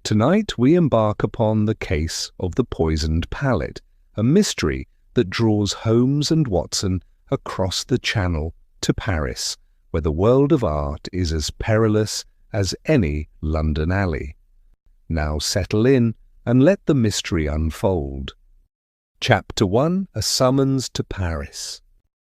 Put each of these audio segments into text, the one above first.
Tonight we embark upon the case of the poisoned palate, a mystery that draws Holmes and Watson across the Channel to Paris, where the world of art is as perilous as any London alley. Now settle in and let the mystery unfold. Chapter 1: A Summons to Paris.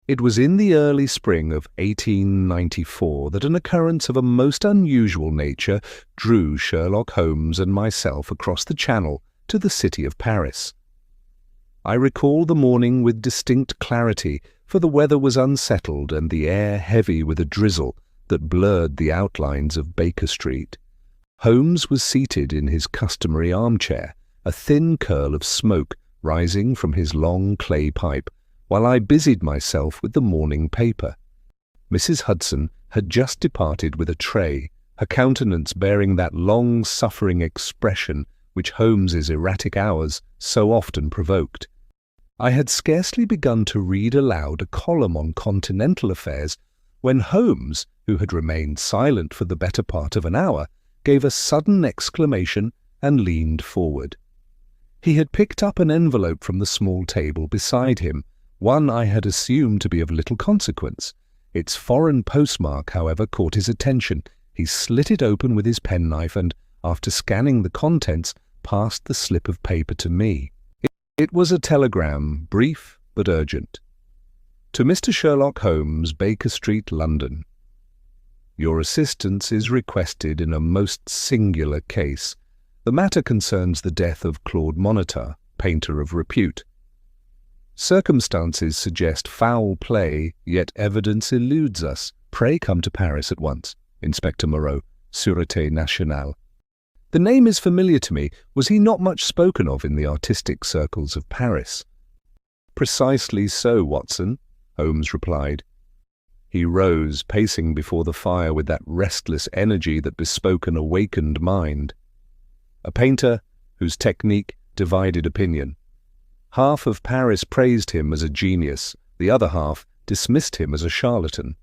It was in the early spring of 1894 that an occurrence of a most unusual nature drew Sherlock Holmes and myself across the Channel to the city of Paris. I recall the morning with distinct clarity, for the weather was unsettled and the air heavy with a drizzle that blurred the outlines of Baker Street. Holmes was seated in his customary armchair, a thin curl of smoke rising from his long clay pipe, while I busied myself with the morning paper. Mrs. Hudson had just departed with a tray, her countenance bearing that long-suffering expression which Holmes's erratic hours so often provoked. I had scarcely begun to read aloud a column on continental affairs when Holmes, who had remained silent for the better part of an hour, gave a sudden exclamation and leaned forward. He had picked up an envelope from the small table beside him, one I had assumed to be of little consequence. Its foreign postmark, however, caught his attention. He slit it open with his penknife and, after scanning the contents, passed the slip of paper to me. It was a telegram, brief but urgent. To Mr. Sherlock Holmes, Baker Street, London. Your assistance is requested in a most singular case. The matter concerns the death of Claude Monitor, painter of repute. Circumstances suggest foul play, yet evidence eludes us. Pray come to Paris at once. Inspector Moreau, Sûreté Nationale. The name is familiar to me. Was he not much spoken of in the artistic circles of Paris? Precisely so, Watson, Holmes replied. He rose, pacing before the fire with that restless energy that bespoke an awakened mind. A painter whose technique divided opinion. Half of Paris praised him as a genius, the other half dismissed him as a charlatan.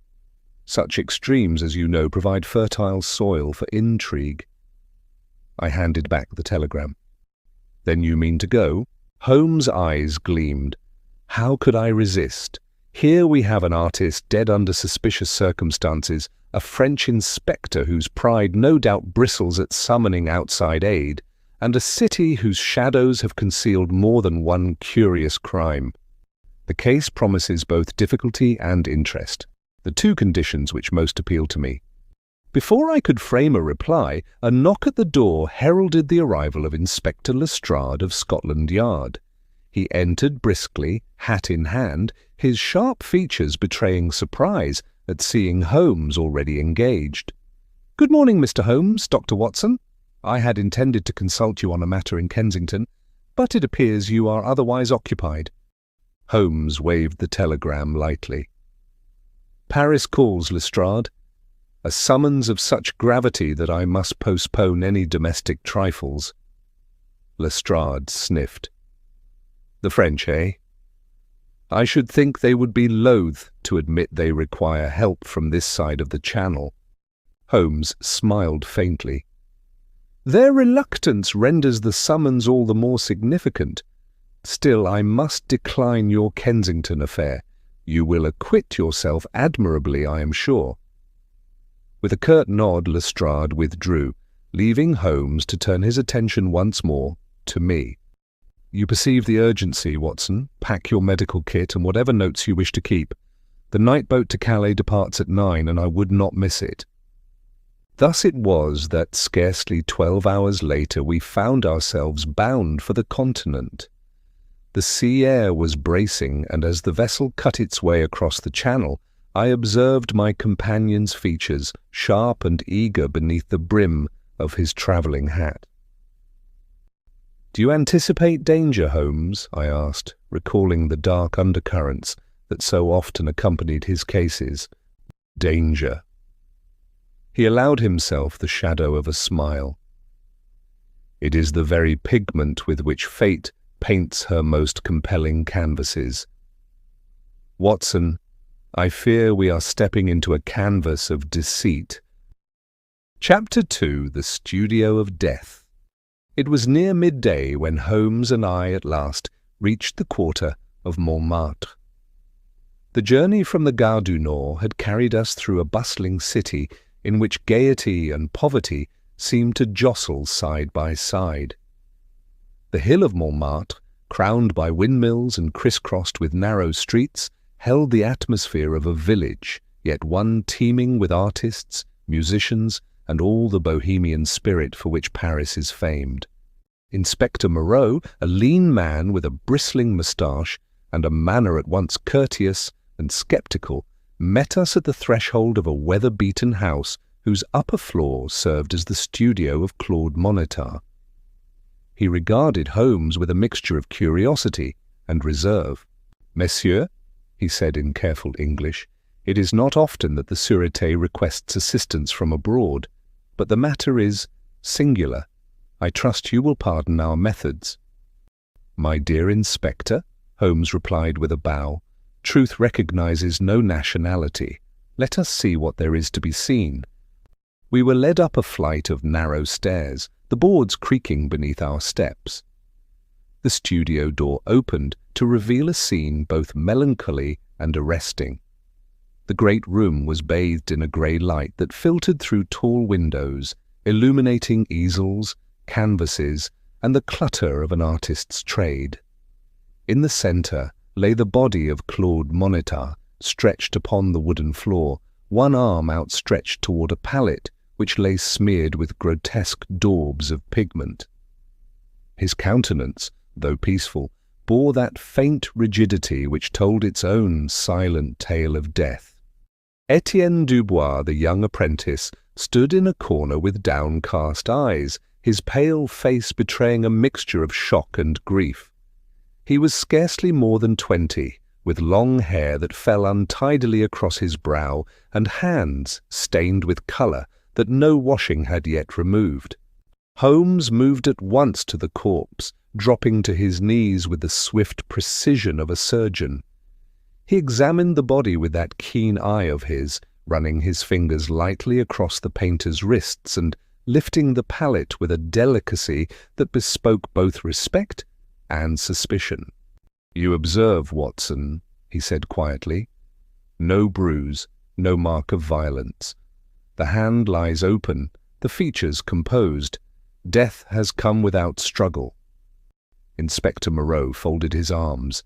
Such extremes, as you know, provide fertile soil for intrigue. I handed back the telegram. Then you mean to go? Holmes' eyes gleamed. How could I resist? Here we have an artist dead under suspicious circumstances, a French inspector whose pride no doubt bristles at summoning outside aid, and a city whose shadows have concealed more than one curious crime. The case promises both difficulty and interest, the two conditions which most appeal to me. Before I could frame a reply, a knock at the door heralded the arrival of Inspector Lestrade of Scotland Yard. He entered briskly, hat in hand, his sharp features betraying surprise at seeing Holmes already engaged. "Good morning, Mr. Holmes, Dr. Watson. I had intended to consult you on a matter in Kensington, but it appears you are otherwise occupied." Holmes waved the telegram lightly. "Paris calls, Lestrade. A summons of such gravity that I must postpone any domestic trifles." Lestrade sniffed. "The French, eh? I should think they would be loath to admit they require help from this side of the Channel." Holmes smiled faintly. "Their reluctance renders the summons all the more significant. Still, I must decline your Kensington affair. You will acquit yourself admirably, I am sure." With a curt nod, Lestrade withdrew, leaving Holmes to turn his attention once more to me. "You perceive the urgency, Watson. Pack your medical kit and whatever notes you wish to keep. The night boat to Calais departs at 9, and I would not miss it." Thus it was that scarcely 12 hours later we found ourselves bound for the continent. The sea air was bracing, and as the vessel cut its way across the Channel, I observed my companion's features, sharp and eager beneath the brim of his travelling hat. "Do you anticipate danger, Holmes?" I asked, recalling the dark undercurrents that so often accompanied his cases. "Danger." He allowed himself the shadow of a smile. "It is the very pigment with which fate paints her most compelling canvases. Watson, I fear we are stepping into a canvas of deceit." Chapter 2: The Studio of Death. It was near midday when Holmes and I at last reached the quarter of Montmartre. The journey from the Gare du Nord had carried us through a bustling city in which gaiety and poverty seemed to jostle side by side. The hill of Montmartre, crowned by windmills and crisscrossed with narrow streets, held the atmosphere of a village, yet one teeming with artists, musicians, and all the bohemian spirit for which Paris is famed. Inspector Moreau, a lean man with a bristling moustache and a manner at once courteous and sceptical, met us at the threshold of a weather-beaten house whose upper floor served as the studio of Claude Monitor. He regarded Holmes with a mixture of curiosity and reserve. "Monsieur," he said in careful English, "it is not often that the Sûreté requests assistance from abroad, but the matter is singular. I trust you will pardon our methods." "My dear Inspector," Holmes replied with a bow, "truth recognizes no nationality. Let us see what there is to be seen." We were led up a flight of narrow stairs, the boards creaking beneath our steps. The studio door opened to reveal a scene both melancholy and arresting. The great room was bathed in a grey light that filtered through tall windows, illuminating easels, canvases, and the clutter of an artist's trade. In the centre lay the body of Claude Monitor, stretched upon the wooden floor, one arm outstretched toward a palette which lay smeared with grotesque daubs of pigment. His countenance, though peaceful, bore that faint rigidity which told its own silent tale of death. Etienne Dubois, the young apprentice, stood in a corner with downcast eyes, his pale face betraying a mixture of shock and grief. He was scarcely more than 20, with long hair that fell untidily across his brow and hands stained with colour that no washing had yet removed. Holmes moved at once to the corpse, dropping to his knees with the swift precision of a surgeon. He examined the body with that keen eye of his, running his fingers lightly across the painter's wrists and lifting the palette with a delicacy that bespoke both respect and suspicion. "You observe, Watson," he said quietly. "No bruise, no mark of violence. The hand lies open, the features composed. Death has come without struggle." Inspector Moreau folded his arms.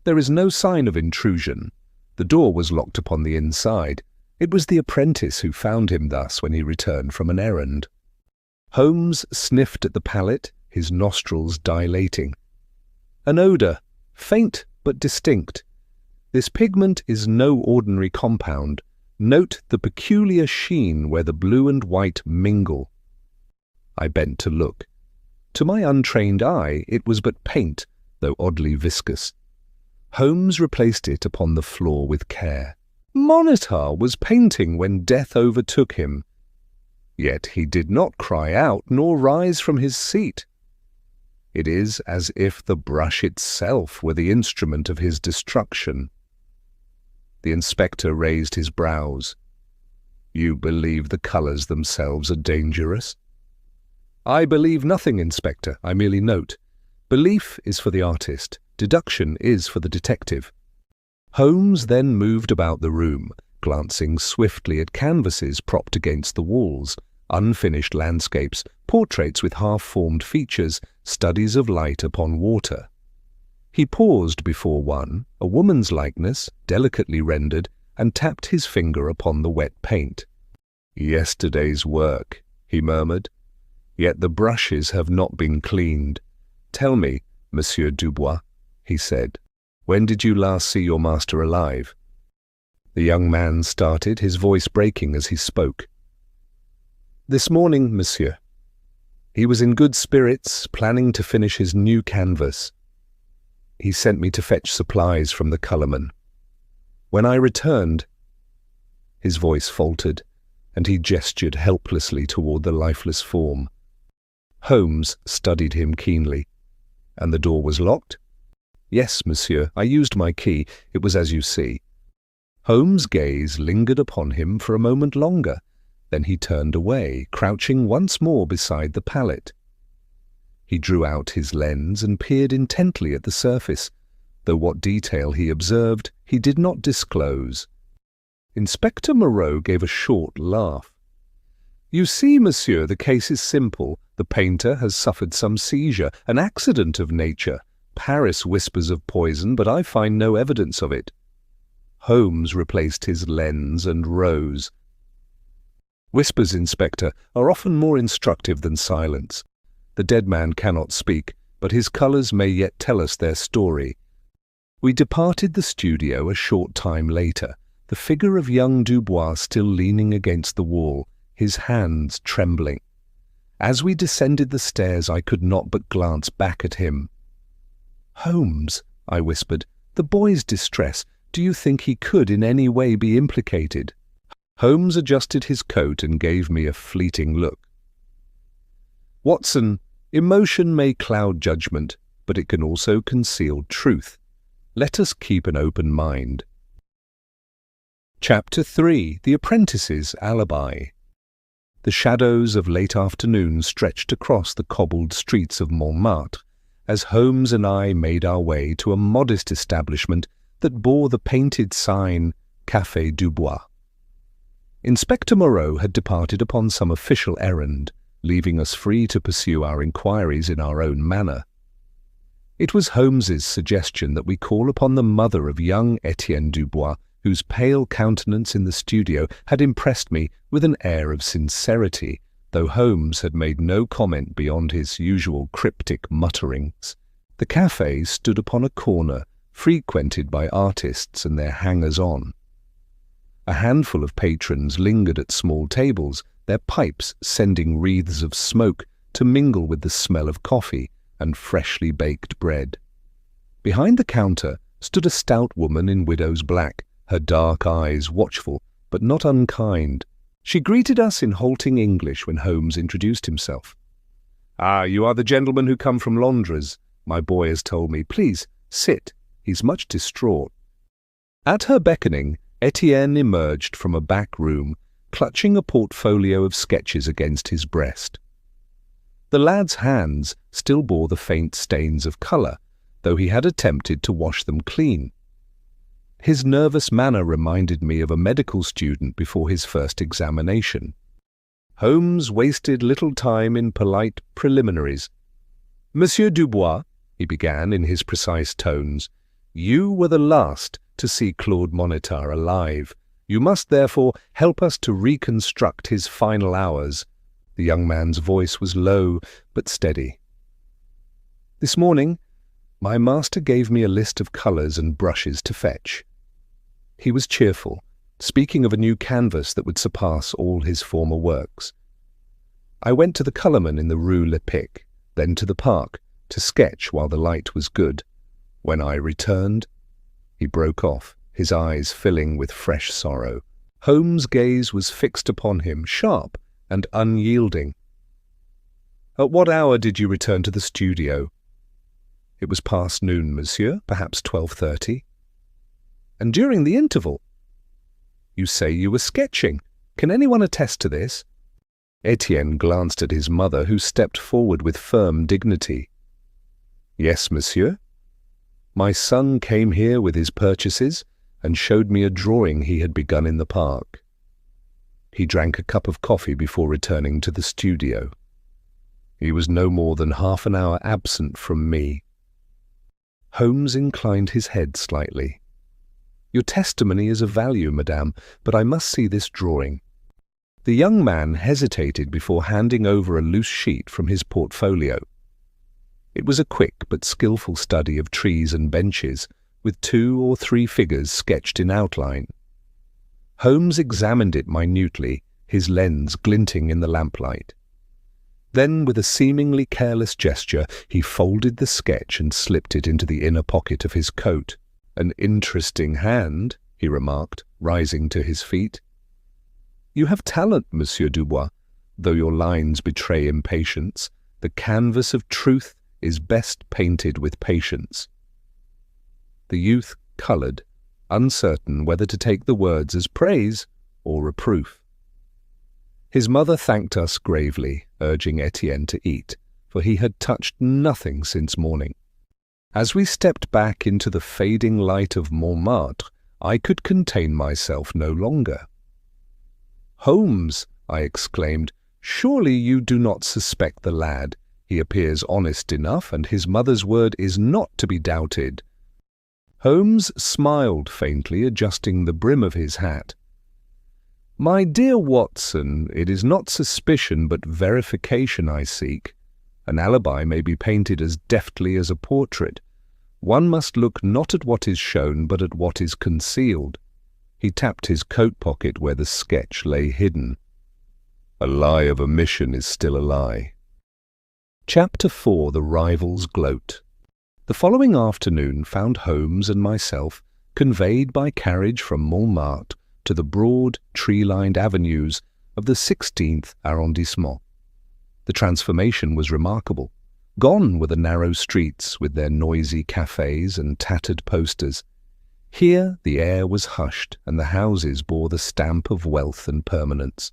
"There is no sign of intrusion. The door was locked upon the inside. It was the apprentice who found him thus when he returned from an errand." Holmes sniffed at the palette, his nostrils dilating. "An odour, faint but distinct. This pigment is no ordinary compound. Note the peculiar sheen where the blue and white mingle." I bent to look. To my untrained eye, it was but paint, though oddly viscous. Holmes replaced it upon the floor with care. Monitor was painting when death overtook him. Yet he did not cry out nor rise from his seat. It is as if the brush itself were the instrument of his destruction. The inspector raised his brows. "You believe the colours themselves are dangerous?" "I believe nothing, Inspector. I merely note. Belief is for the artist. Deduction is for the detective." Holmes then moved about the room, glancing swiftly at canvases propped against the walls, unfinished landscapes, portraits with half-formed features, studies of light upon water. He paused before one, a woman's likeness, delicately rendered, and tapped his finger upon the wet paint. "Yesterday's work," he murmured. "Yet the brushes have not been cleaned. Tell me, Monsieur Dubois," he said, "when did you last see your master alive?" The young man started, his voice breaking as he spoke. "This morning, monsieur. He was in good spirits, planning to finish his new canvas. He sent me to fetch supplies from the colourman. When I returned—" His voice faltered, and he gestured helplessly toward the lifeless form. Holmes studied him keenly. "And the door was locked?" "Yes, monsieur. I used my key. It was as you see." Holmes' gaze lingered upon him for a moment longer. Then he turned away, crouching once more beside the palette. He drew out his lens and peered intently at the surface, though what detail he observed he did not disclose. Inspector Moreau gave a short laugh. "You see, monsieur, the case is simple. The painter has suffered some seizure, an accident of nature. Paris whispers of poison, but I find no evidence of it." Holmes replaced his lens and rose. "Whispers, Inspector, are often more instructive than silence. The dead man cannot speak, but his colours may yet tell us their story." We departed the studio a short time later, the figure of young Dubois still leaning against the wall, his hands trembling. As we descended the stairs, I could not but glance back at him. "Holmes," I whispered, "the boy's distress, do you think he could in any way be implicated?" Holmes adjusted his coat and gave me a fleeting look. "Watson, emotion may cloud judgment, but it can also conceal truth. Let us keep an open mind." Chapter 3. The Apprentice's Alibi. The shadows of late afternoon stretched across the cobbled streets of Montmartre as Holmes and I made our way to a modest establishment that bore the painted sign Café Dubois. Inspector Moreau had departed upon some official errand, leaving us free to pursue our inquiries in our own manner. It was Holmes's suggestion that we call upon the mother of young Etienne Dubois, whose pale countenance in the studio had impressed me with an air of sincerity, though Holmes had made no comment beyond his usual cryptic mutterings. The café stood upon a corner, frequented by artists and their hangers-on. A handful of patrons lingered at small tables, their pipes sending wreaths of smoke to mingle with the smell of coffee and freshly baked bread. Behind the counter stood a stout woman in widow's black, her dark eyes watchful but not unkind. She greeted us in halting English when Holmes introduced himself. "Ah, you are the gentleman who come from Londres. My boy has told me. Please, sit. He's much distraught." At her beckoning, Etienne emerged from a back room, clutching a portfolio of sketches against his breast. The lad's hands still bore the faint stains of colour, though he had attempted to wash them clean. His nervous manner reminded me of a medical student before his first examination. Holmes wasted little time in polite preliminaries. "Monsieur Dubois," he began in his precise tones, "you were the last to see Claude Monitor alive. You must therefore help us to reconstruct his final hours." The young man's voice was low but steady. "This morning, my master gave me a list of colours and brushes to fetch." He was cheerful, speaking of a new canvas that would surpass all his former works. I went to the colourman in the Rue Lepic, then to the park, to sketch while the light was good. When I returned, he broke off, his eyes filling with fresh sorrow. Holmes' gaze was fixed upon him, sharp and unyielding. "At what hour did you return to the studio?" "It was past noon, monsieur, perhaps 12:30. "And during the interval?" "You say you were sketching. Can anyone attest to this?" Etienne glanced at his mother, who stepped forward with firm dignity. "Yes, monsieur. My son came here with his purchases and showed me a drawing he had begun in the park. He drank a cup of coffee before returning to the studio. He was no more than half an hour absent from me." Holmes inclined his head slightly. "Your testimony is of value, madame, but I must see this drawing." The young man hesitated before handing over a loose sheet from his portfolio. It was a quick but skillful study of trees and benches, with 2 or 3 figures sketched in outline. Holmes examined it minutely, his lens glinting in the lamplight. Then, with a seemingly careless gesture, he folded the sketch and slipped it into the inner pocket of his coat. "An interesting hand," he remarked, rising to his feet. "You have talent, Monsieur Dubois, though your lines betray impatience. The canvas of truth is best painted with patience." The youth coloured, uncertain whether to take the words as praise or reproof. His mother thanked us gravely, urging Etienne to eat, for he had touched nothing since morning. As we stepped back into the fading light of Montmartre, I could contain myself no longer. "Holmes," I exclaimed, "surely you do not suspect the lad. He appears honest enough, and his mother's word is not to be doubted." Holmes smiled faintly, adjusting the brim of his hat. "My dear Watson, it is not suspicion but verification I seek. An alibi may be painted as deftly as a portrait. One must look not at what is shown but at what is concealed." He tapped his coat pocket where the sketch lay hidden. "A lie of omission is still a lie." Chapter 4. The Rival's Gloat. The following afternoon found Holmes and myself conveyed by carriage from Montmartre to the broad, tree-lined avenues of the 16th arrondissement. The transformation was remarkable. Gone were the narrow streets with their noisy cafes and tattered posters. Here the air was hushed and the houses bore the stamp of wealth and permanence.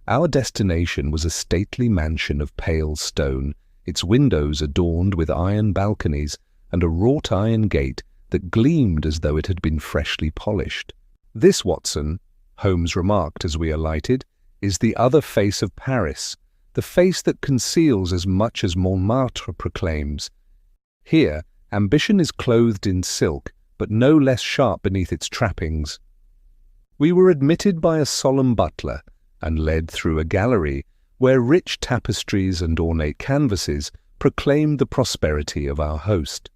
Our destination was a stately mansion of pale stone, its windows adorned with iron balconies and a wrought-iron gate that gleamed as though it had been freshly polished. "This, Watson," Holmes remarked as we alighted, "is the other face of Paris, the face that conceals as much as Montmartre proclaims. Here, ambition is clothed in silk, but no less sharp beneath its trappings." We were admitted by a solemn butler and led through a gallery where rich tapestries and ornate canvases proclaimed the prosperity of our host.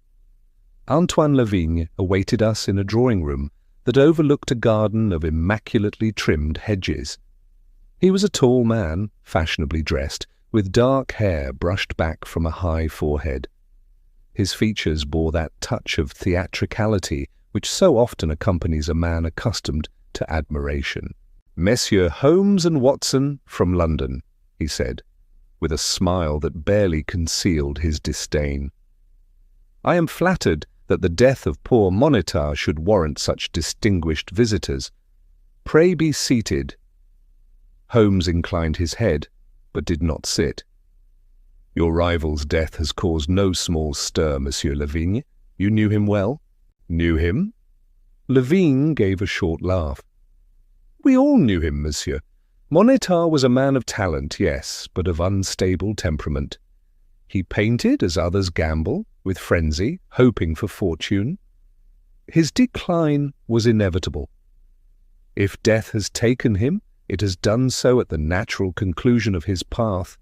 Antoine Lavigne awaited us in a drawing-room that overlooked a garden of immaculately trimmed hedges. He was a tall man, fashionably dressed, with dark hair brushed back from a high forehead. His features bore that touch of theatricality which so often accompanies a man accustomed to admiration. "Messieurs Holmes and Watson from London," he said, with a smile that barely concealed his disdain. "I am flattered that the death of poor Monitor should warrant such distinguished visitors. Pray be seated." Holmes inclined his head, but did not sit. "Your rival's death has caused no small stir, Monsieur Lavigne. You knew him well?" "Knew him?" Lavigne gave a short laugh. "We all knew him, monsieur. Monitor was a man of talent, yes, but of unstable temperament. He painted as others gamble, with frenzy, hoping for fortune. His decline was inevitable. If death has taken him, it has done so at the natural conclusion of his path."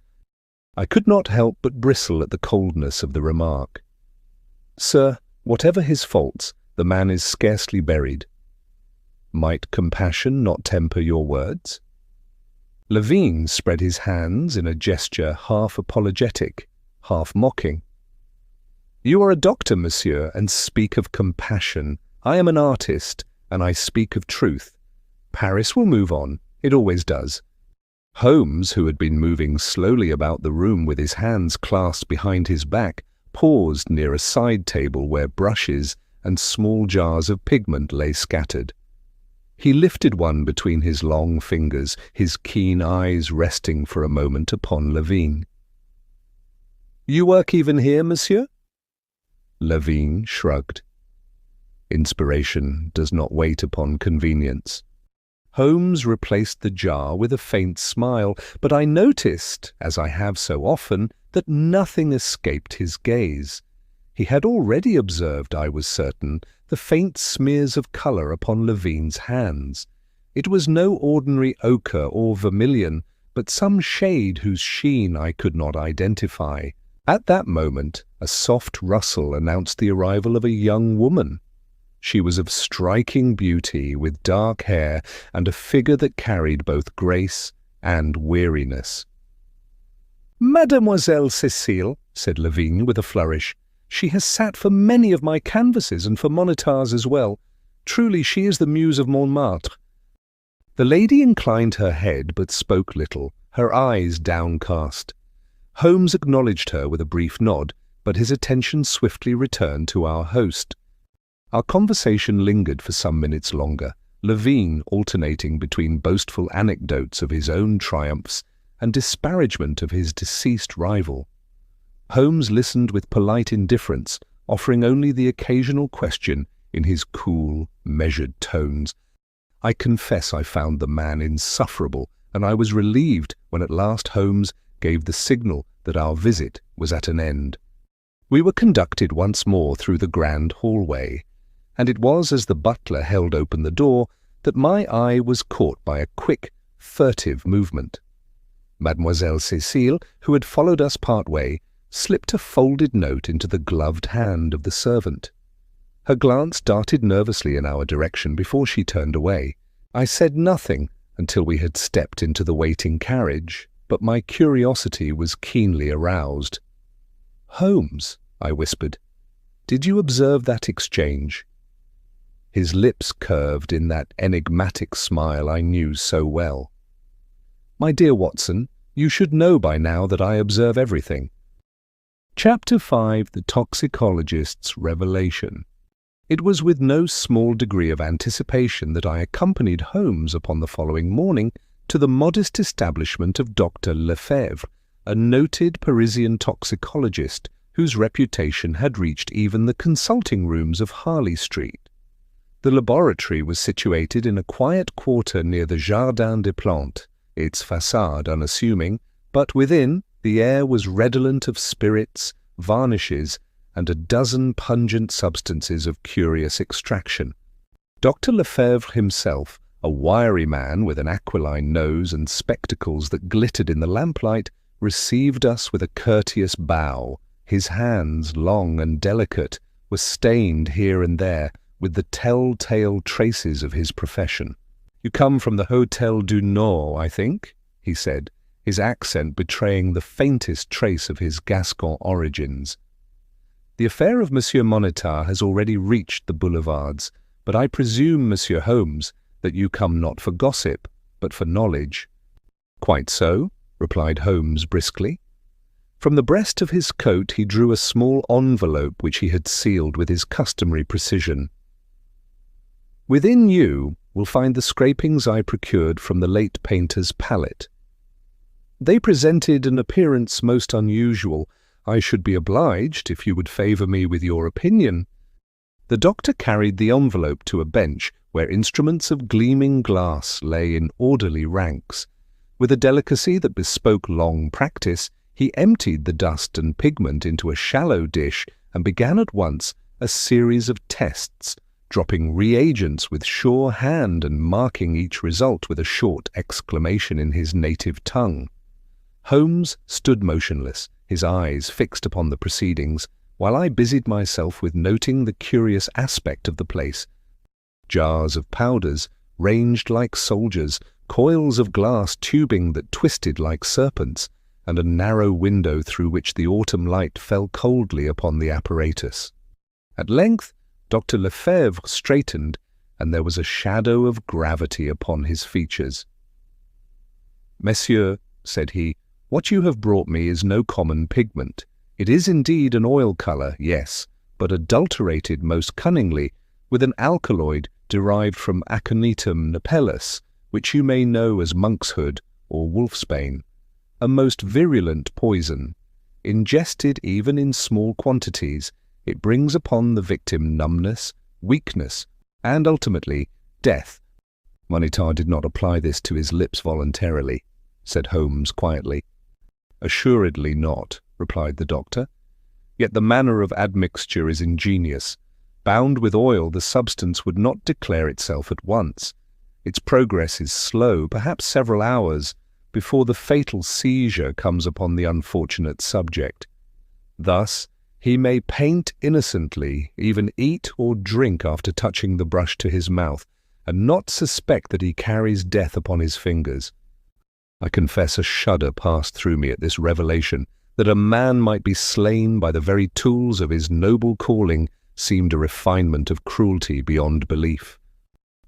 I could not help but bristle at the coldness of the remark. "Sir, whatever his faults, the man is scarcely buried." "Might compassion not temper your words?" Lavigne spread his hands in a gesture half apologetic, half mocking. "You are a doctor, monsieur, and speak of compassion. I am an artist, and I speak of truth. Paris will move on. It always does." Holmes, who had been moving slowly about the room with his hands clasped behind his back, paused near a side table where brushes and small jars of pigment lay scattered. He lifted one between his long fingers, his keen eyes resting for a moment upon Lavigne. "You work even here, monsieur?" Lavigne shrugged. Inspiration does not wait upon convenience. Holmes replaced the jar with a faint smile, but I noticed, as I have so often, that nothing escaped his gaze. He had already observed, I was certain, the faint smears of colour upon Lavigne's hands. It was no ordinary ochre or vermilion, but some shade whose sheen I could not identify. At that moment, a soft rustle announced the arrival of a young woman. She was of striking beauty, with dark hair and a figure that carried both grace and weariness. "Mademoiselle Cécile," said Lavigne with a flourish. "She has sat for many of my canvases and for Monitor's as well. Truly she is the muse of Montmartre." The lady inclined her head but spoke little, her eyes downcast. Holmes acknowledged her with a brief nod, but his attention swiftly returned to our host. Our conversation lingered for some minutes longer, Lavigne alternating between boastful anecdotes of his own triumphs and disparagement of his deceased rival. Holmes listened with polite indifference, offering only the occasional question in his cool, measured tones. I confess I found the man insufferable, and I was relieved when at last Holmes gave the signal that our visit was at an end. We were conducted once more through the grand hallway, and it was as the butler held open the door that my eye was caught by a quick, furtive movement. Mademoiselle Cécile, who had followed us part way, slipped a folded note into the gloved hand of the servant. Her glance darted nervously in our direction before she turned away. I said nothing until we had stepped into the waiting carriage, but my curiosity was keenly aroused. "Holmes," I whispered, "did you observe that exchange?" His lips curved in that enigmatic smile I knew so well. "My dear Watson, you should know by now that I observe everything." Chapter 5: The Toxicologist's Revelation. It was with no small degree of anticipation that I accompanied Holmes upon the following morning to the modest establishment of Dr. Lefebvre, a noted Parisian toxicologist whose reputation had reached even the consulting rooms of Harley Street. The laboratory was situated in a quiet quarter near the Jardin des Plantes, its façade unassuming, but within the air was redolent of spirits, varnishes, and a dozen pungent substances of curious extraction. Dr. Lefebvre himself, a wiry man with an aquiline nose and spectacles that glittered in the lamplight, received us with a courteous bow. His hands, long and delicate, were stained here and there with the tell-tale traces of his profession. "You come from the Hôtel du Nord, I think?" he said, his accent betraying the faintest trace of his Gascon origins. "The affair of Monsieur Monitar has already reached the boulevards, but I presume, Monsieur Holmes, that you come not for gossip, but for knowledge." "Quite so," replied Holmes briskly. From the breast of his coat he drew a small envelope which he had sealed with his customary precision. "Within you will find the scrapings I procured from the late painter's palette. They presented an appearance most unusual. I should be obliged if you would favour me with your opinion." The doctor carried the envelope to a bench where instruments of gleaming glass lay in orderly ranks. With a delicacy that bespoke long practice, he emptied the dust and pigment into a shallow dish and began at once a series of tests, dropping reagents with sure hand and marking each result with a short exclamation in his native tongue. Holmes stood motionless, his eyes fixed upon the proceedings, while I busied myself with noting the curious aspect of the place. Jars of powders ranged like soldiers, coils of glass tubing that twisted like serpents, and a narrow window through which the autumn light fell coldly upon the apparatus. At length Dr. Lefebvre straightened, and there was a shadow of gravity upon his features. "Messieurs," said he, "what you have brought me is no common pigment. It is indeed an oil colour, yes, but adulterated most cunningly with an alkaloid derived from Aconitum napellus, which you may know as monkshood or wolfsbane, a most virulent poison. Ingested even in small quantities, it brings upon the victim numbness, weakness, and ultimately death." "Monitar did not apply this to his lips voluntarily," said Holmes quietly. "Assuredly not," replied the doctor. "Yet the manner of admixture is ingenious. Bound with oil, the substance would not declare itself at once. Its progress is slow, perhaps several hours, before the fatal seizure comes upon the unfortunate subject. Thus, he may paint innocently, even eat or drink after touching the brush to his mouth, and not suspect that he carries death upon his fingers. I confess a shudder passed through me at this revelation. That a man might be slain by the very tools of his noble calling seemed a refinement of cruelty beyond belief.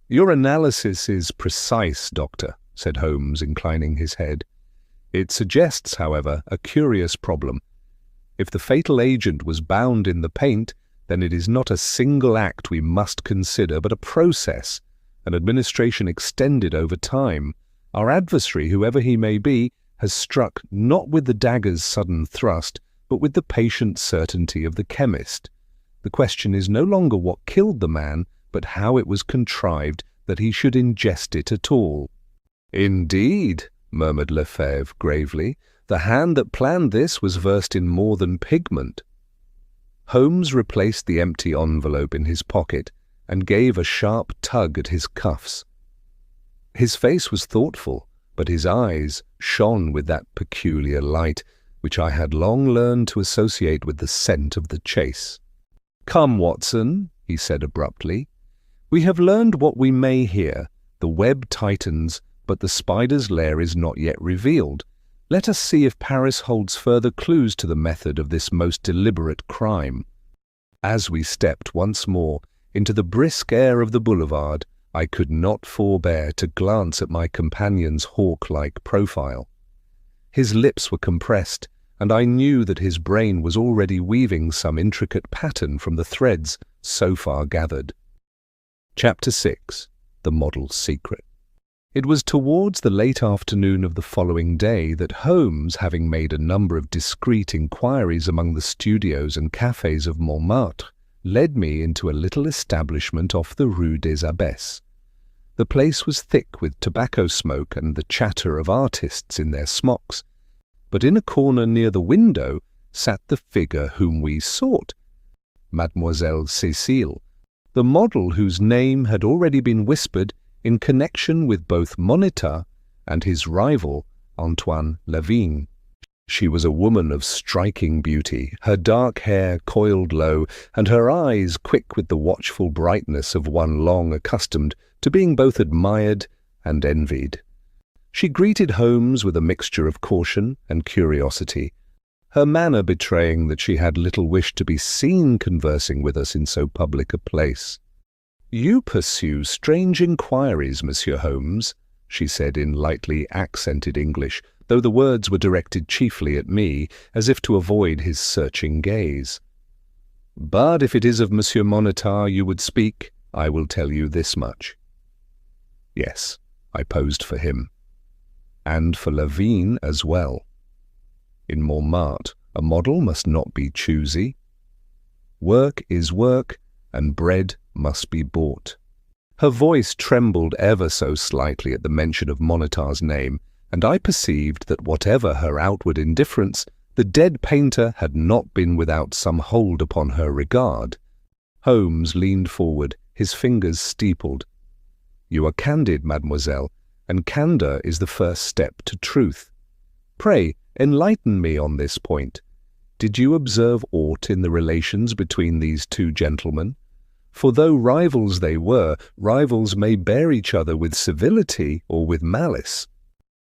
"Your analysis is precise, Doctor," said Holmes, inclining his head. "It suggests, however, a curious problem. If the fatal agent was bound in the paint, then it is not a single act we must consider, but a process, an administration extended over time. Our adversary, whoever he may be, has struck not with the dagger's sudden thrust, but with the patient certainty of the chemist. The question is no longer what killed the man, but how it was contrived that he should ingest it at all. "Indeed," murmured Lefebvre gravely, "the hand that planned this was versed in more than pigment." Holmes replaced the empty envelope in his pocket and gave a sharp tug at his cuffs. His face was thoughtful, but his eyes shone with that peculiar light which I had long learned to associate with the scent of the chase. "Come, Watson," he said abruptly. "We have learned what we may here. The web tightens, but the spider's lair is not yet revealed. Let us see if Paris holds further clues to the method of this most deliberate crime." As we stepped once more into the brisk air of the boulevard, I could not forbear to glance at my companion's hawk-like profile. His lips were compressed, and I knew that his brain was already weaving some intricate pattern from the threads so far gathered. Chapter 6. The Model's Secret. It was towards the late afternoon of the following day that Holmes, having made a number of discreet inquiries among the studios and cafés of Montmartre, led me into a little establishment off the Rue des Abbesses. The place was thick with tobacco smoke and the chatter of artists in their smocks, but in a corner near the window sat the figure whom we sought, Mademoiselle Cécile, the model whose name had already been whispered in connection with both Moniteur and his rival, Antoine Lavigne. She was a woman of striking beauty, her dark hair coiled low, and her eyes quick with the watchful brightness of one long accustomed to being both admired and envied. She greeted Holmes with a mixture of caution and curiosity, her manner betraying that she had little wish to be seen conversing with us in so public a place. "You pursue strange inquiries, Monsieur Holmes," she said in lightly accented English, though the words were directed chiefly at me, as if to avoid his searching gaze. "But if it is of Monsieur Moniteur you would speak, I will tell you this much." Yes, I posed for him, and for Lavigne as well. In Montmartre, a model must not be choosy. Work is work, and bread must be bought. Her voice trembled ever so slightly at the mention of Moniteur's name, and I perceived that whatever her outward indifference, the dead painter had not been without some hold upon her regard. Holmes leaned forward, his fingers steepled. "You are candid, mademoiselle, and candour is the first step to truth. Pray, enlighten me on this point. Did you observe aught in the relations between these two gentlemen? For though rivals they were, rivals may bear each other with civility or with malice."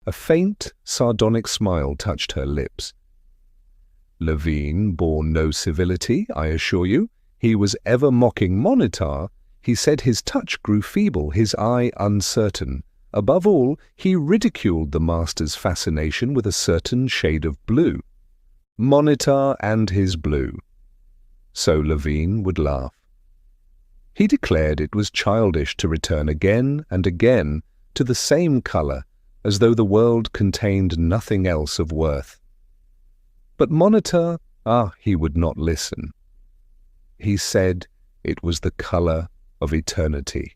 A faint, sardonic smile touched her lips. "Lavigne bore no civility, I assure you. He was ever mocking Moniteur. He said his touch grew feeble, his eye uncertain. Above all, he ridiculed the master's fascination with a certain shade of blue. Moniteur and his blue." So Lavigne would laugh. He declared it was childish to return again and again to the same colour, as though the world contained nothing else of worth. But Moniteur, he would not listen. He said it was the colour of eternity.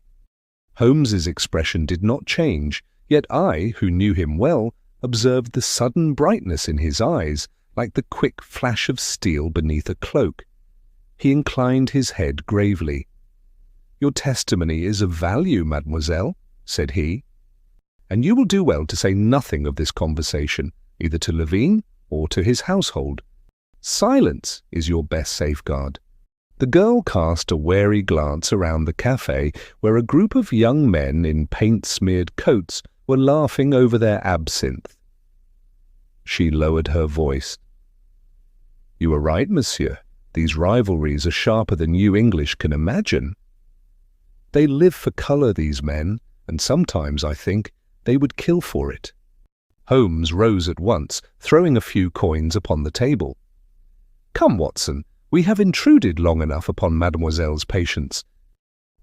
Holmes's expression did not change, yet I, who knew him well, observed the sudden brightness in his eyes, like the quick flash of steel beneath a cloak. He inclined his head gravely. "Your testimony is of value, mademoiselle," said he, "and you will do well to say nothing of this conversation, either to Lavigne or to his household. Silence is your best safeguard." The girl cast a wary glance around the café, where a group of young men in paint-smeared coats were laughing over their absinthe. She lowered her voice. "You are right, monsieur. These rivalries are sharper than you English can imagine. They live for colour, these men, and sometimes, I think, they would kill for it." Holmes rose at once, throwing a few coins upon the table. "Come, Watson, we have intruded long enough upon mademoiselle's patience."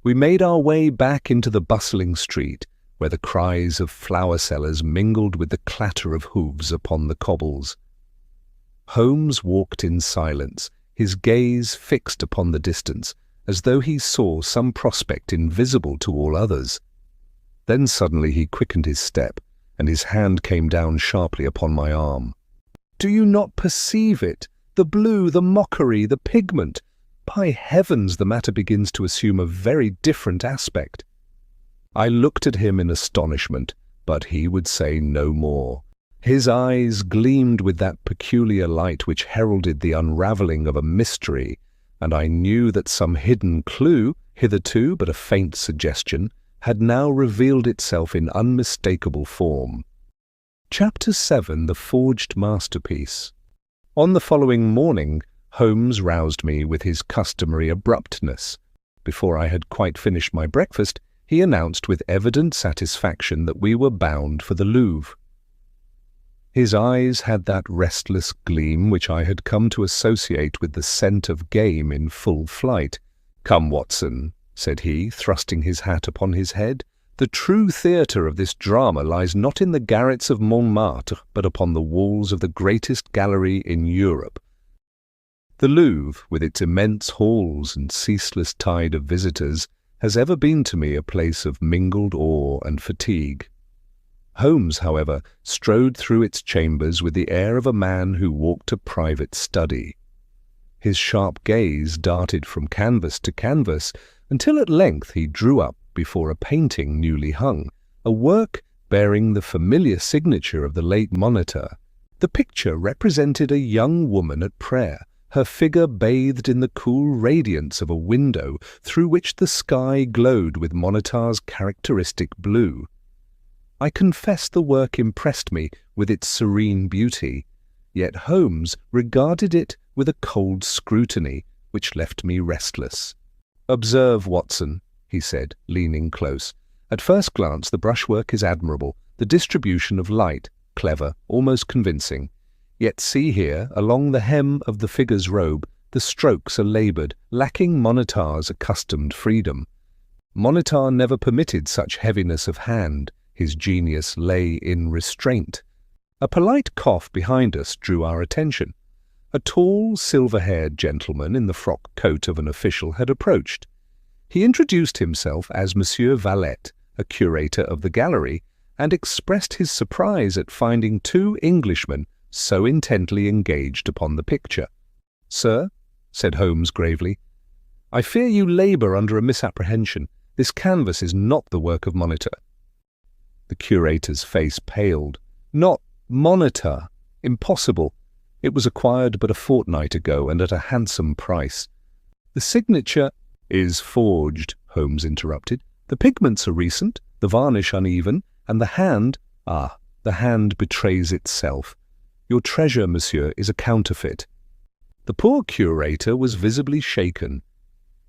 We made our way back into the bustling street, where the cries of flower sellers mingled with the clatter of hoofs upon the cobbles. Holmes walked in silence, his gaze fixed upon the distance, as though he saw some prospect invisible to all others. Then suddenly he quickened his step, and his hand came down sharply upon my arm. "Do you not perceive it? The blue, the mockery, the pigment! By heavens, the matter begins to assume a very different aspect." I looked at him in astonishment, but he would say no more. His eyes gleamed with that peculiar light which heralded the unravelling of a mystery, and I knew that some hidden clue, hitherto but a faint suggestion, had now revealed itself in unmistakable form. Chapter 7. The Forged Masterpiece. On the following morning, Holmes roused me with his customary abruptness. Before I had quite finished my breakfast, he announced with evident satisfaction that we were bound for the Louvre. His eyes had that restless gleam which I had come to associate with the scent of game in full flight. "Come, Watson," said he, thrusting his hat upon his head, "the true theatre of this drama lies not in the garrets of Montmartre, but upon the walls of the greatest gallery in Europe. The Louvre, with its immense halls and ceaseless tide of visitors, has ever been to me a place of mingled awe and fatigue." Holmes, however, strode through its chambers with the air of a man who walked a private study. His sharp gaze darted from canvas to canvas, until at length he drew up before a painting newly hung, a work bearing the familiar signature of the late Monitor. The picture represented a young woman at prayer, her figure bathed in the cool radiance of a window through which the sky glowed with Monitor's characteristic blue. I confess the work impressed me with its serene beauty, yet Holmes regarded it with a cold scrutiny which left me restless. "Observe, Watson," he said, leaning close. "At first glance the brushwork is admirable, the distribution of light, clever, almost convincing. Yet see here, along the hem of the figure's robe, the strokes are laboured, lacking Monitor's accustomed freedom. Monitor never permitted such heaviness of hand. His genius lay in restraint." A polite cough behind us drew our attention. A tall, silver-haired gentleman in the frock coat of an official had approached. He introduced himself as Monsieur Valette, a curator of the gallery, and expressed his surprise at finding two Englishmen so intently engaged upon the picture. "Sir," said Holmes gravely, "I fear you labour under a misapprehension. This canvas is not the work of Monitor." The curator's face paled. "Not Monitor? Impossible. It was acquired but a fortnight ago and at a handsome price." "The signature—" "Is forged," Holmes interrupted. "The pigments are recent, the varnish uneven, and the hand— the hand betrays itself. Your treasure, monsieur, is a counterfeit." The poor curator was visibly shaken.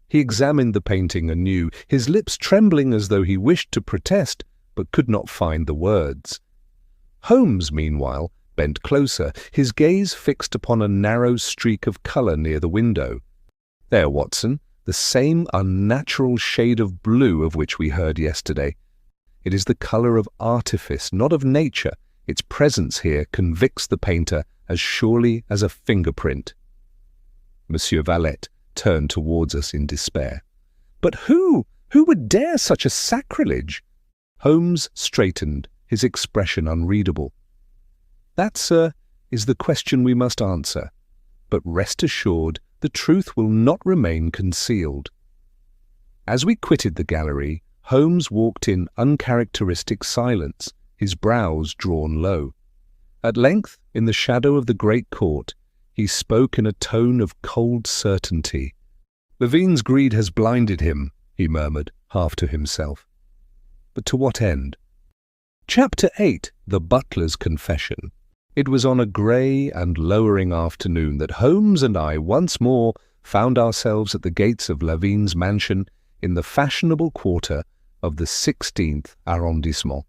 He examined the painting anew, his lips trembling as though he wished to protest, but could not find the words. Holmes, meanwhile, bent closer, his gaze fixed upon a narrow streak of colour near the window. "There, Watson, the same unnatural shade of blue of which we heard yesterday. It is the colour of artifice, not of nature. Its presence here convicts the painter as surely as a fingerprint." Monsieur Valette turned towards us in despair. "But who would dare such a sacrilege?" Holmes straightened, his expression unreadable. "That, sir, is the question we must answer. But rest assured, the truth will not remain concealed." As we quitted the gallery, Holmes walked in uncharacteristic silence, his brows drawn low. At length, in the shadow of the great court, he spoke in a tone of cold certainty. "Levine's greed has blinded him," he murmured, half to himself. But to what end? Chapter 8. The Butler's Confession. It was on a grey and lowering afternoon that Holmes and I once more found ourselves at the gates of Levine's mansion in the fashionable quarter of the 16th arrondissement.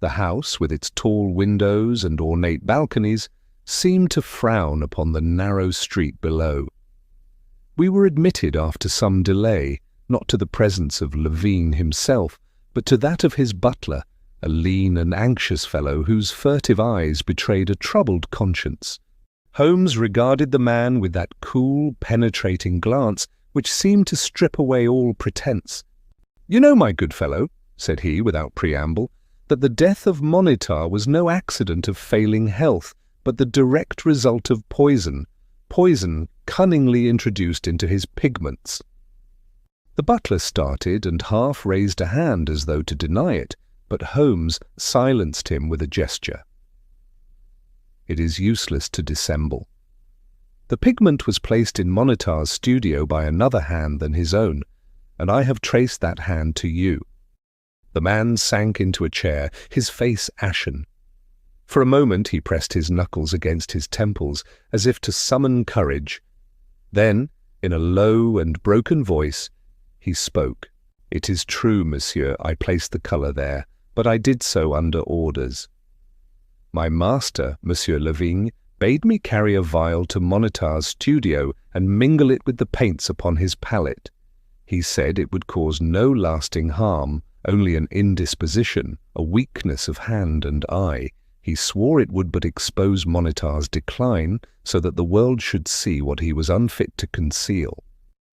The house, with its tall windows and ornate balconies, seemed to frown upon the narrow street below. We were admitted after some delay, not to the presence of Levine himself, but to that of his butler, a lean and anxious fellow whose furtive eyes betrayed a troubled conscience. Holmes regarded the man with that cool, penetrating glance which seemed to strip away all pretense. "You know, my good fellow," said he without preamble, "that the death of Monitar was no accident of failing health, but the direct result of poison cunningly introduced into his pigments." The butler started and half raised a hand as though to deny it, but Holmes silenced him with a gesture. It is useless to dissemble. The pigment was placed in Monitar's studio by another hand than his own, and I have traced that hand to you. The man sank into a chair, his face ashen. For a moment he pressed his knuckles against his temples, as if to summon courage. Then, in a low and broken voice, he spoke. "It is true, monsieur, I placed the colour there, but I did so under orders. My master, Monsieur Lavigne, bade me carry a vial to Monitar's studio and mingle it with the paints upon his palette. He said it would cause no lasting harm, only an indisposition, a weakness of hand and eye. He swore it would but expose Monitar's decline, so that the world should see what he was unfit to conceal."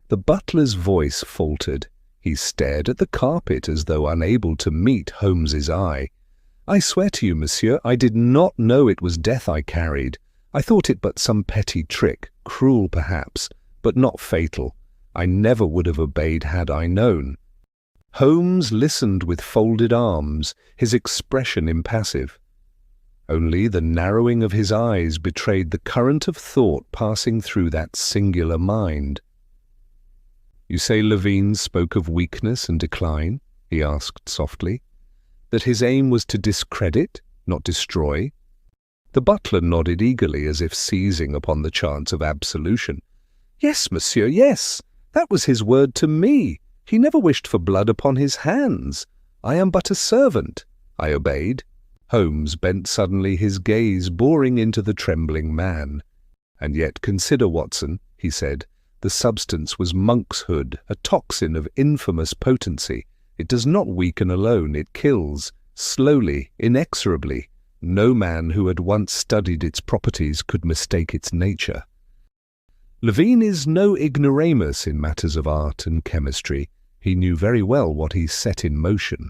The butler's voice faltered. He stared at the carpet as though unable to meet Holmes's eye. "I swear to you, monsieur, I did not know it was death I carried. I thought it but some petty trick, cruel perhaps, but not fatal. I never would have obeyed had I known." Holmes listened with folded arms, his expression impassive. Only the narrowing of his eyes betrayed the current of thought passing through that singular mind. "You say Lavigne spoke of weakness and decline?" he asked softly. "That his aim was to discredit, not destroy?" The butler nodded eagerly, as if seizing upon the chance of absolution. "Yes, monsieur, yes. That was his word to me. He never wished for blood upon his hands. I am but a servant." I obeyed. Holmes bent suddenly, his gaze boring into the trembling man. "And yet consider, Watson," he said. "The substance was monkshood, a toxin of infamous potency. It does not weaken alone, it kills, slowly, inexorably. No man who had once studied its properties could mistake its nature. Lavigne is no ignoramus in matters of art and chemistry. He knew very well what he set in motion."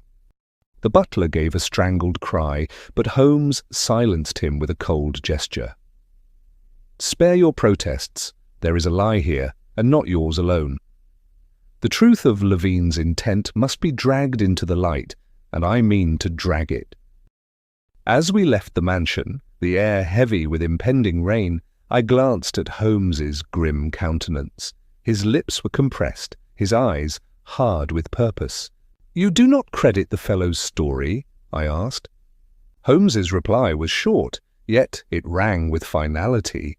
The butler gave a strangled cry, but Holmes silenced him with a cold gesture. "Spare your protests. There is a lie here, and not yours alone. The truth of Lavigne's intent must be dragged into the light, and I mean to drag it." As we left the mansion, the air heavy with impending rain, I glanced at Holmes's grim countenance. His lips were compressed, his eyes hard with purpose. "You do not credit the fellow's story?" I asked. Holmes's reply was short, yet it rang with finality.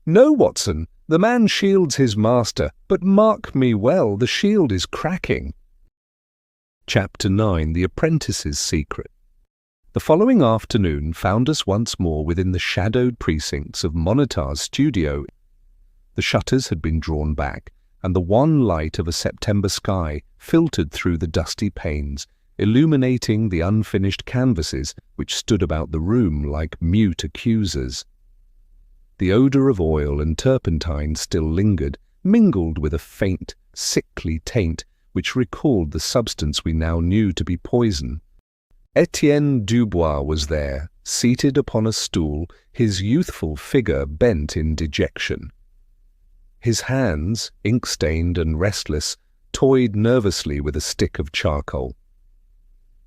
"No, Watson, the man shields his master, but mark me well, the shield is cracking." Chapter 9. The Apprentice's Secret. The following afternoon found us once more within the shadowed precincts of Monitar's studio. The shutters had been drawn back, and the wan light of a September sky filtered through the dusty panes, illuminating the unfinished canvases which stood about the room like mute accusers. The odour of oil and turpentine still lingered, mingled with a faint, sickly taint which recalled the substance we now knew to be poison. Etienne Dubois was there, seated upon a stool, his youthful figure bent in dejection. His hands, ink-stained and restless, toyed nervously with a stick of charcoal.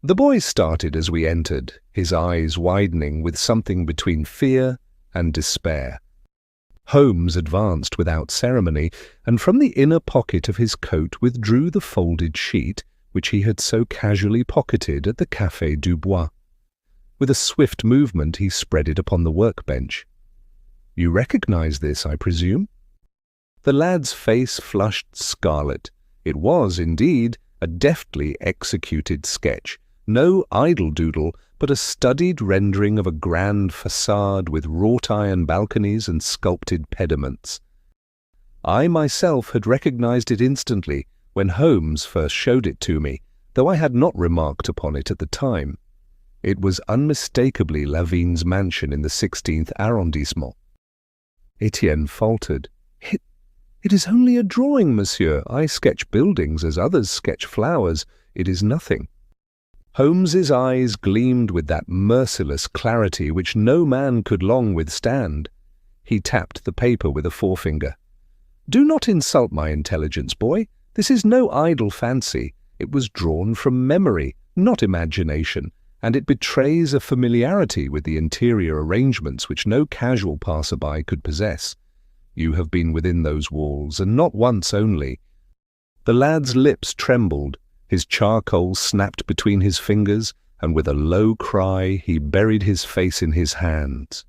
The boy started as we entered, his eyes widening with something between fear and despair. Holmes advanced without ceremony, and from the inner pocket of his coat withdrew the folded sheet which he had so casually pocketed at the Café Dubois. With a swift movement he spread it upon the workbench. "You recognize this, I presume?" The lad's face flushed scarlet. It was, indeed, a deftly executed sketch, no idle doodle, but a studied rendering of a grand façade with wrought-iron balconies and sculpted pediments. I myself had recognized it instantly when Holmes first showed it to me, though I had not remarked upon it at the time. It was unmistakably Lavigne's mansion in the 16th arrondissement. Etienne faltered. It is only a drawing, monsieur. I sketch buildings as others sketch flowers. It is nothing." Holmes's eyes gleamed with that merciless clarity which no man could long withstand. He tapped the paper with a forefinger. "Do not insult my intelligence, boy. This is no idle fancy. It was drawn from memory, not imagination, and it betrays a familiarity with the interior arrangements which no casual passer-by could possess. You have been within those walls, and not once only." The lad's lips trembled, his charcoal snapped between his fingers, and with a low cry he buried his face in his hands.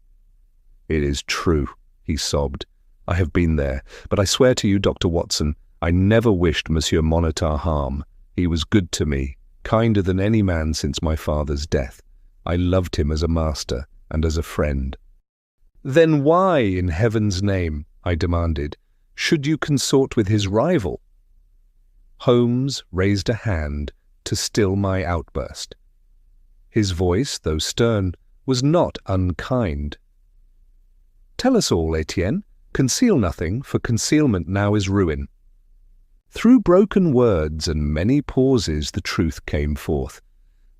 "It is true," he sobbed. "I have been there, but I swear to you, Dr. Watson, I never wished Monsieur Monitor harm. He was good to me, kinder than any man since my father's death. I loved him as a master and as a friend." "Then why, in heaven's name," I demanded, "should you consort with his rival?" Holmes raised a hand to still my outburst. His voice, though stern, was not unkind. "Tell us all, Etienne. Conceal nothing, for concealment now is ruin." Through broken words and many pauses the truth came forth.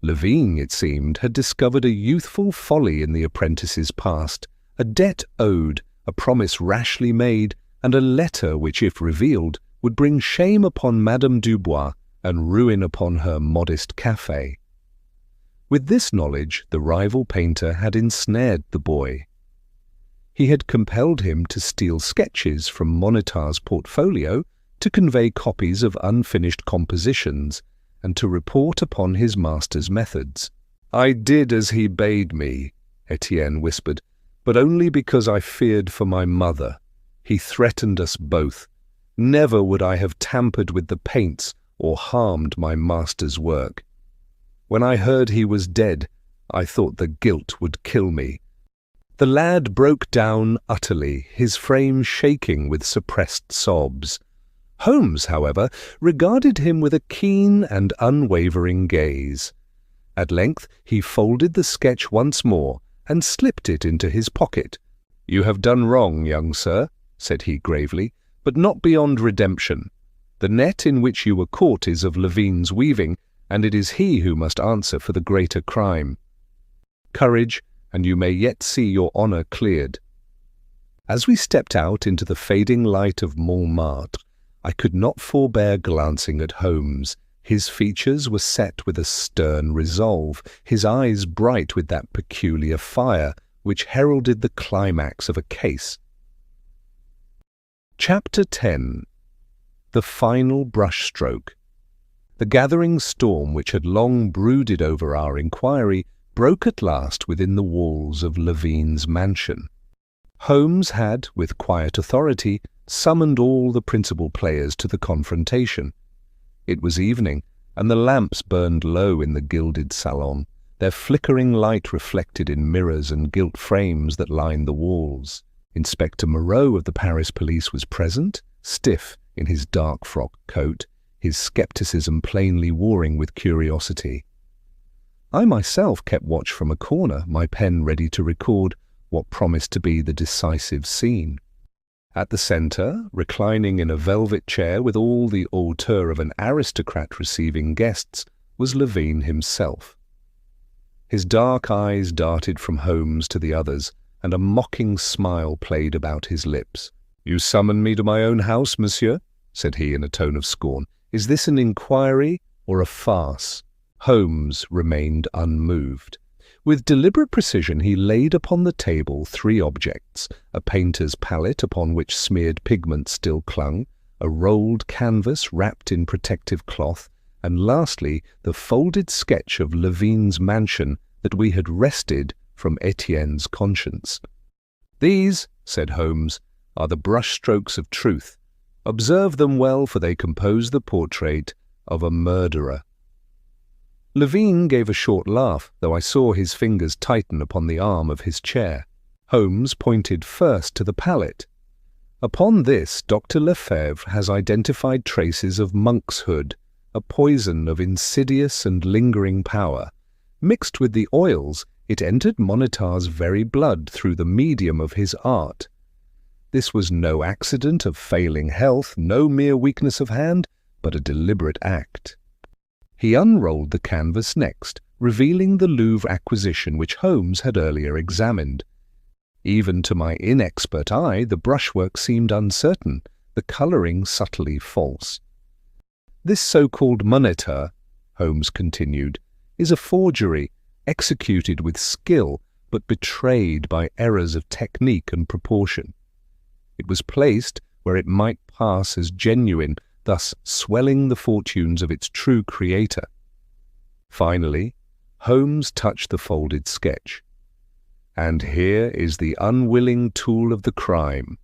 Levine, it seemed, had discovered a youthful folly in the apprentice's past, a debt owed, a promise rashly made, and a letter which, if revealed, would bring shame upon Madame Dubois and ruin upon her modest café. With this knowledge, the rival painter had ensnared the boy. He had compelled him to steal sketches from Monitor's portfolio, to convey copies of unfinished compositions, and to report upon his master's methods. "I did as he bade me," Etienne whispered, "but only because I feared for my mother. He threatened us both. Never would I have tampered with the paints or harmed my master's work. When I heard he was dead, I thought the guilt would kill me." The lad broke down utterly, his frame shaking with suppressed sobs. Holmes, however, regarded him with a keen and unwavering gaze. At length he folded the sketch once more and slipped it into his pocket. "You have done wrong, young sir," said he gravely, "but not beyond redemption. The net in which you were caught is of Levine's weaving, and it is he who must answer for the greater crime. Courage, and you may yet see your honour cleared." As we stepped out into the fading light of Montmartre, I could not forbear glancing at Holmes. His features were set with a stern resolve, his eyes bright with that peculiar fire which heralded the climax of a case. Chapter 10. The Final Brushstroke. The gathering storm which had long brooded over our inquiry broke at last within the walls of Levine's mansion. Holmes had, with quiet authority, summoned all the principal players to the confrontation. It was evening, and the lamps burned low in the gilded salon, their flickering light reflected in mirrors and gilt frames that lined the walls. Inspector Moreau of the Paris police was present, stiff in his dark frock coat, his scepticism plainly warring with curiosity. I myself kept watch from a corner, my pen ready to record what promised to be the decisive scene. At the centre, reclining in a velvet chair with all the hauteur of an aristocrat receiving guests, was Levine himself. His dark eyes darted from Holmes to the others, and a mocking smile played about his lips. "You summon me to my own house, monsieur?" said he in a tone of scorn. "Is this an inquiry or a farce?" Holmes remained unmoved. With deliberate precision he laid upon the table 3 objects: a painter's palette upon which smeared pigment still clung, a rolled canvas wrapped in protective cloth, and lastly the folded sketch of Levine's mansion that we had wrested from Etienne's conscience. "These," said Holmes, "are the brushstrokes of truth. Observe them well, for they compose the portrait of a murderer." Levine gave a short laugh, though I saw his fingers tighten upon the arm of his chair. Holmes pointed first to the palette. "Upon this Dr. Lefebvre has identified traces of monkshood, a poison of insidious and lingering power. Mixed with the oils, it entered Monitor's very blood through the medium of his art. This was no accident of failing health, no mere weakness of hand, but a deliberate act. He unrolled the canvas next, revealing the Louvre acquisition which Holmes had earlier examined. Even to my inexpert eye, the brushwork seemed uncertain, the colouring subtly false. "This so-called moniteur," Holmes continued, "is a forgery, executed with skill, but betrayed by errors of technique and proportion. It was placed where it might pass as genuine, thus swelling the fortunes of its true creator." Finally, Holmes touched the folded sketch. "And here is the unwilling tool of the crime.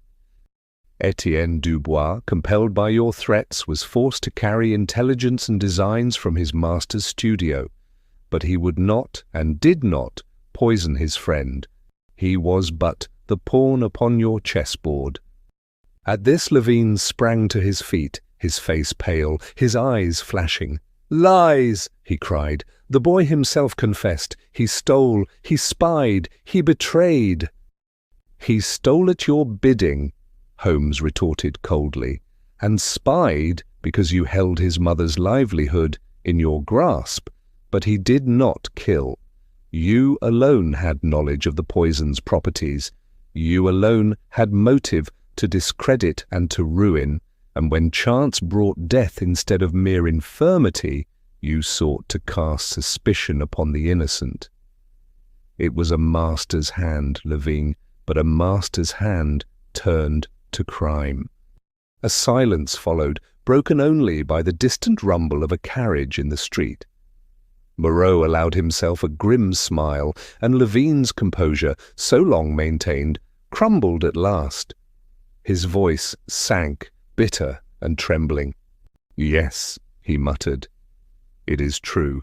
Etienne Dubois, compelled by your threats, was forced to carry intelligence and designs from his master's studio, but he would not and did not poison his friend. He was but the pawn upon your chessboard." At this Levine sprang to his feet, his face pale, his eyes flashing. "Lies!" he cried. "The boy himself confessed. He stole, he spied, he betrayed." "He stole at your bidding," Holmes retorted coldly, "and spied because you held his mother's livelihood in your grasp, but he did not kill. You alone had knowledge of the poison's properties. You alone had motive to discredit and to ruin, and when chance brought death instead of mere infirmity, you sought to cast suspicion upon the innocent. It was a master's hand, Levine, but a master's hand turned to crime." A silence followed, broken only by the distant rumble of a carriage in the street. Moreau allowed himself a grim smile, and Levine's composure, so long maintained, crumbled at last. His voice sank, bitter and trembling. "Yes," he muttered. "It is true.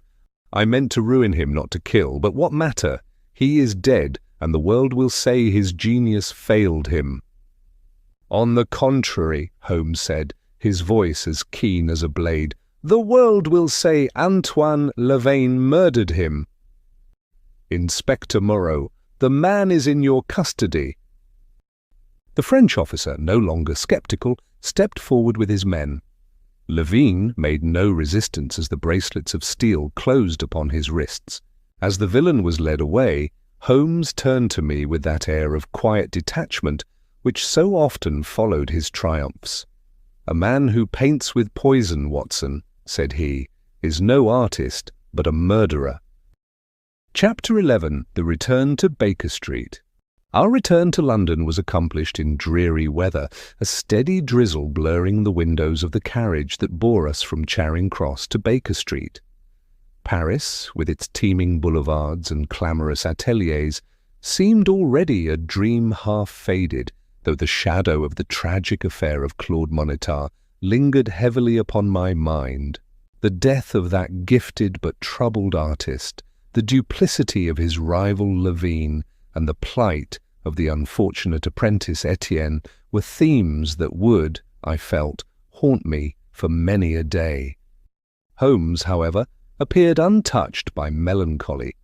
I meant to ruin him, not to kill, but what matter? He is dead, and the world will say his genius failed him." "On the contrary," Holmes said, his voice as keen as a blade, "the world will say Antoine Levane murdered him." "Inspector Moreau, the man is in your custody." The French officer, no longer sceptical, stepped forward with his men. Levine made no resistance as the bracelets of steel closed upon his wrists. As the villain was led away, Holmes turned to me with that air of quiet detachment which so often followed his triumphs. "A man who paints with poison, Watson," said he, "is no artist, but a murderer." Chapter 11. The Return to Baker Street. Our return to London was accomplished in dreary weather, a steady drizzle blurring the windows of the carriage that bore us from Charing Cross to Baker Street. Paris, with its teeming boulevards and clamorous ateliers, seemed already a dream half-faded, though the shadow of the tragic affair of Claude Moniteur lingered heavily upon my mind. The death of that gifted but troubled artist, the duplicity of his rival Levine, and the plight of the unfortunate apprentice Etienne were themes that would, I felt, haunt me for many a day. Holmes, however, appeared untouched by melancholy.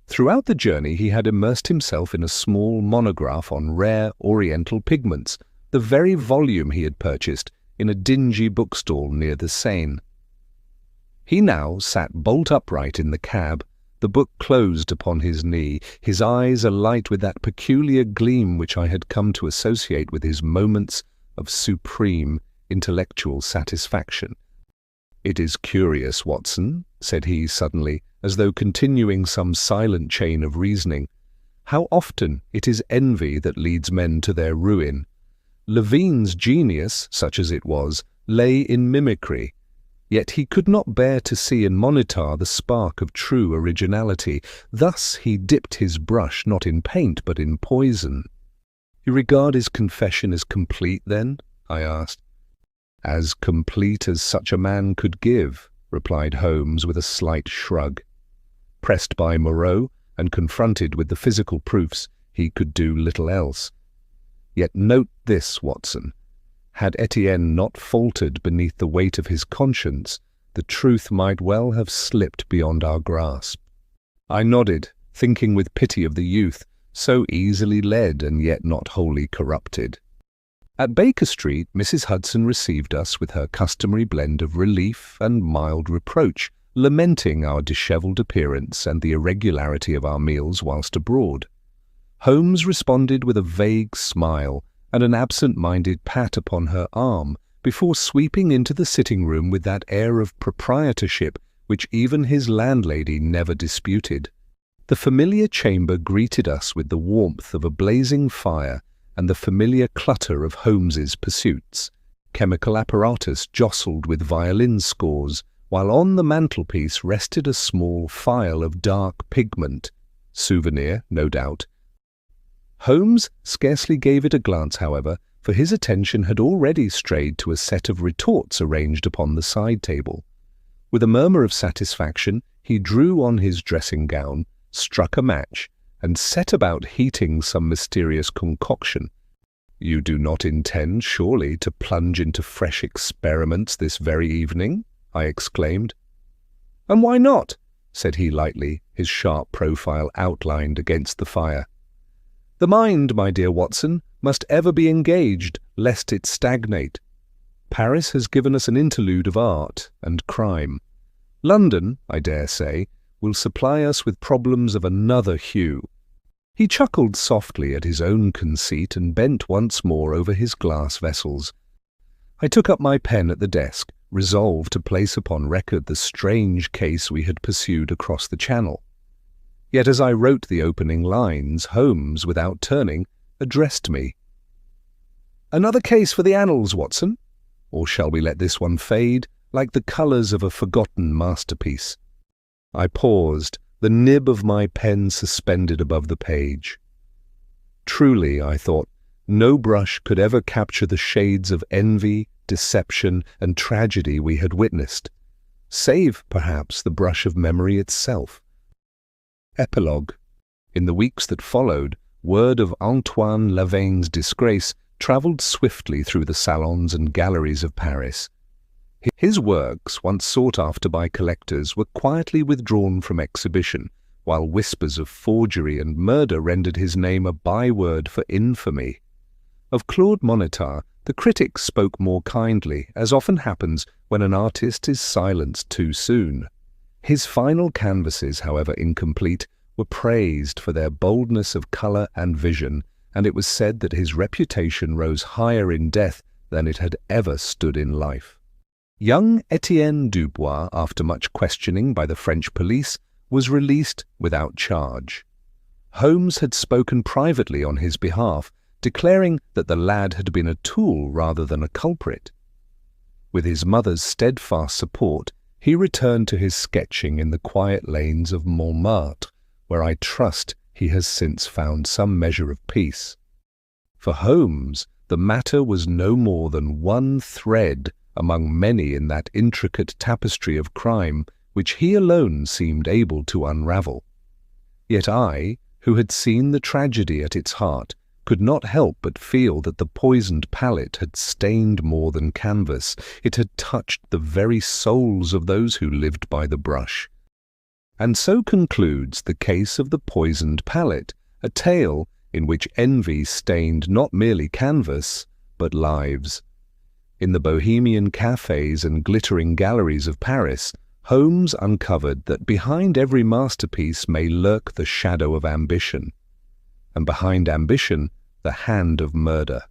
Throughout the journey he had immersed himself in a small monograph on rare Oriental pigments, the very volume he had purchased in a dingy bookstall near the Seine. He now sat bolt upright in the cab, the book closed upon his knee, his eyes alight with that peculiar gleam which I had come to associate with his moments of supreme intellectual satisfaction. "It is curious, Watson," said he suddenly, as though continuing some silent chain of reasoning, "how often it is envy that leads men to their ruin. Levine's genius, such as it was, lay in mimicry, yet he could not bear to see in Moniteur the spark of true originality. Thus he dipped his brush not in paint but in poison." "You regard his confession as complete, then?" I asked. "As complete as such a man could give," replied Holmes with a slight shrug. Pressed by Moreau and confronted with the physical proofs, he could do little else. Yet note this, Watson. Had Etienne not faltered beneath the weight of his conscience, the truth might well have slipped beyond our grasp. I nodded, thinking with pity of the youth, so easily led and yet not wholly corrupted. At Baker Street, Mrs. Hudson received us with her customary blend of relief and mild reproach, lamenting our dishevelled appearance and the irregularity of our meals whilst abroad. Holmes responded with a vague smile and an absent-minded pat upon her arm before sweeping into the sitting-room with that air of proprietorship which even his landlady never disputed. The familiar chamber greeted us with the warmth of a blazing fire and the familiar clutter of Holmes's pursuits. Chemical apparatus jostled with violin scores, while on the mantelpiece rested a small phial of dark pigment. Souvenir, no doubt. Holmes scarcely gave it a glance, however, for his attention had already strayed to a set of retorts arranged upon the side table. With a murmur of satisfaction, he drew on his dressing gown, struck a match, and set about heating some mysterious concoction. "You do not intend, surely, to plunge into fresh experiments this very evening?" I exclaimed. "And why not?" said he lightly, his sharp profile outlined against the fire. "The mind, my dear Watson, must ever be engaged, lest it stagnate. Paris has given us an interlude of art and crime. London, I dare say, will supply us with problems of another hue." He chuckled softly at his own conceit and bent once more over his glass vessels. I took up my pen at the desk, resolved to place upon record the strange case we had pursued across the Channel. Yet as I wrote the opening lines, Holmes, without turning, addressed me. "Another case for the annals, Watson? Or shall we let this one fade, like the colours of a forgotten masterpiece?" I paused, the nib of my pen suspended above the page. Truly, I thought, no brush could ever capture the shades of envy, deception, and tragedy we had witnessed, save, perhaps, the brush of memory itself. Epilogue. In the weeks that followed, word of Antoine Lavaine's disgrace travelled swiftly through the salons and galleries of Paris. His works, once sought after by collectors, were quietly withdrawn from exhibition, while whispers of forgery and murder rendered his name a byword for infamy. Of Claude Monitar, the critics spoke more kindly, as often happens when an artist is silenced too soon. His final canvases, however incomplete, were praised for their boldness of colour and vision, and it was said that his reputation rose higher in death than it had ever stood in life. Young Etienne Dubois, after much questioning by the French police, was released without charge. Holmes had spoken privately on his behalf, declaring that the lad had been a tool rather than a culprit. With his mother's steadfast support, he returned to his sketching in the quiet lanes of Montmartre, where I trust he has since found some measure of peace. For Holmes, the matter was no more than one thread among many in that intricate tapestry of crime which he alone seemed able to unravel. Yet I, who had seen the tragedy at its heart, could not help but feel that the poisoned palette had stained more than canvas. It had touched the very souls of those who lived by the brush. And so concludes the case of the poisoned palette, a tale in which envy stained not merely canvas, but lives. In the bohemian cafes and glittering galleries of Paris, Holmes uncovered that behind every masterpiece may lurk the shadow of ambition, and behind ambition the hand of murder.